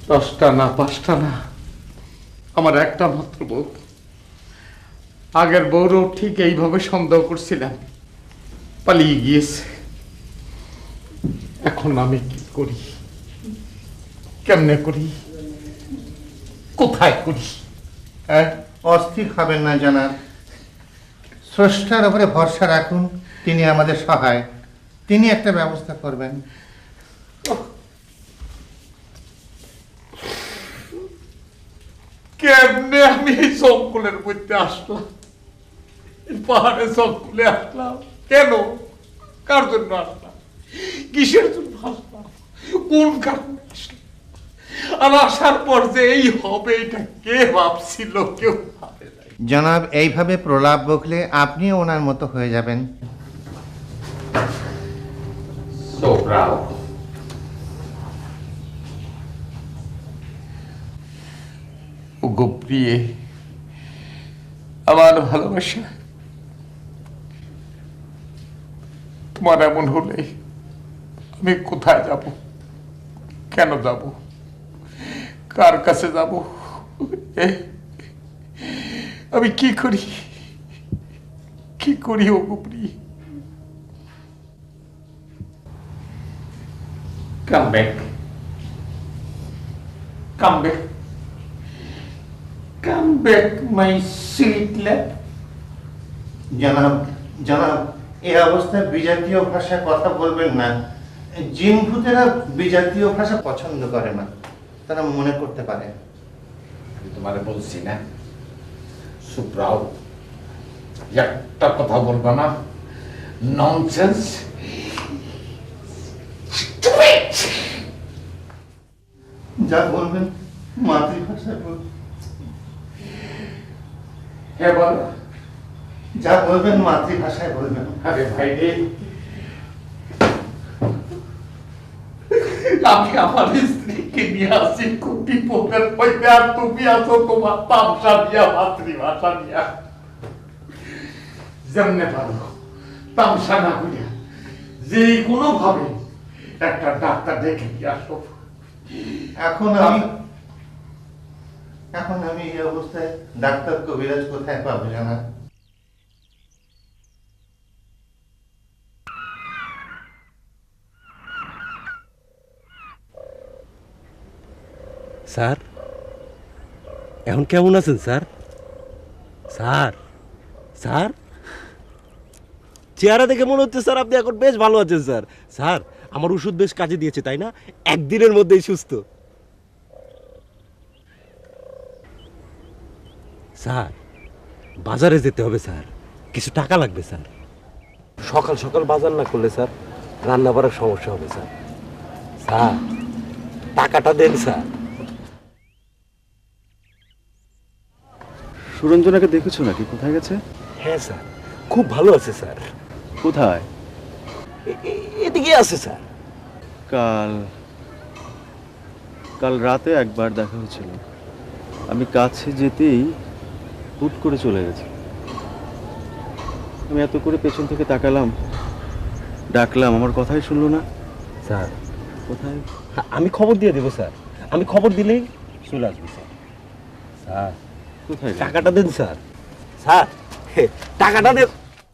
10টা না 5টা না, আমার একটা মাত্র বউ। আগের বউরও ঠিক এইভাবে সন্দেহ করছিলাম, পালিয়ে গিয়েছে। এখন আমি কি করি, কেমনে করি, কোথায় করি? অস্থির হবেন না জানাব, স্রষ্টার উপরে ভরসা রাখুন, তিনি আমাদের সহায়, তিনি একটা ব্যবস্থা করবেন। কেমনে আমি এই জঙ্গলের মধ্যে আসলাম, পাহাড়ে জঙ্গলে আসলাম কেন, কার জন্য আসলাম, কিসের জন্য আসলাম, কোন কারণে আসলাম? আর আসার পর যে এই হবে এটা কে ভাবছিল? কেউ ভাবে নাই। জনাব, এইভাবে প্রলাপ বকলে আপনিও ওনার মতো হয়ে যাবেন। So proud. ওগো প্রিয়ে, আমার ভালোবাসা, তোমার এমন হলে আমি কোথায় যাব, কেন যাব, কার কাছে যাব, আমি কি করি, কি করি ওগো প্রিয়ে? Come back. Come back. Come back, my sweet love. জনাব, জনাব, এই অবস্থায় বিজাতীয় ভাষায় কথা বলবেন না। জিন ভূতেরা বিজাতীয় ভাষা পছন্দ করে না, তারা মনে করতে পারে। আমি তোমারে বলছি না, সুপ্রাও একটা কথা বলবা না, ননসেন্স। যা বলবেন মাতৃভাষায় বলবেন। হ্যাঁ বল। যা বলবেন মাতৃভাষায় বলবেন। আরে ভাই রে, আমি আমার স্ত্রীকে নিয়ে আসি খুব বিপদের মধ্যে, আর তুমি আছো তোমার তামসা দিয়া মাতৃভাষা নিয়া। যেমনে পারো তামসা না করিয়া যে কোনো ভাবে একটা ডাক্তার ডেকে নিয়ে আসো। এখন আমি এই অবস্থায় ডাক্তার কবিরাজ কোথায় পাবো জানা? স্যার, এখন কেমন আছেন স্যার? স্যার, স্যার, চেহারা দেখে মনে হচ্ছে স্যার আপনি এখন বেশ ভালো আছেন স্যার। স্যার, আমার ওষুধ বেশ কাজে দিয়েছে তাই না? একদিনের মধ্যেই সুস্থ। স্যার, বাজারে যেতে হবে স্যার, কিছু টাকা লাগবে স্যার। সকাল সকাল বাজার না করলে স্যার রান্না বাড়ার সমস্যা হবে স্যার। স্যার, টাকাটা দেন স্যার। সুরঞ্জনাকে দেখেছো নাকি? কোথায় গেছে? হ্যাঁ স্যার, খুব ভালো আছে স্যার। কোথায়? এদিকে আছে স্যার। কাল রাতে একবার দেখা হয়েছিল, আমি কাছে যেতেই হুট করে চলে গেছে। আমি এত করে পেছন থেকে তাকালাম, ডাকলাম, আমার কথাই শুনলো না। স্যার, কোথায়? আমি খবর দিয়ে দেবো স্যার, আমি খবর দিলেই চলে আসবো স্যার। স্যার, কোথায়? টাকাটা দেন স্যার। স্যার, টাকাটা দেন।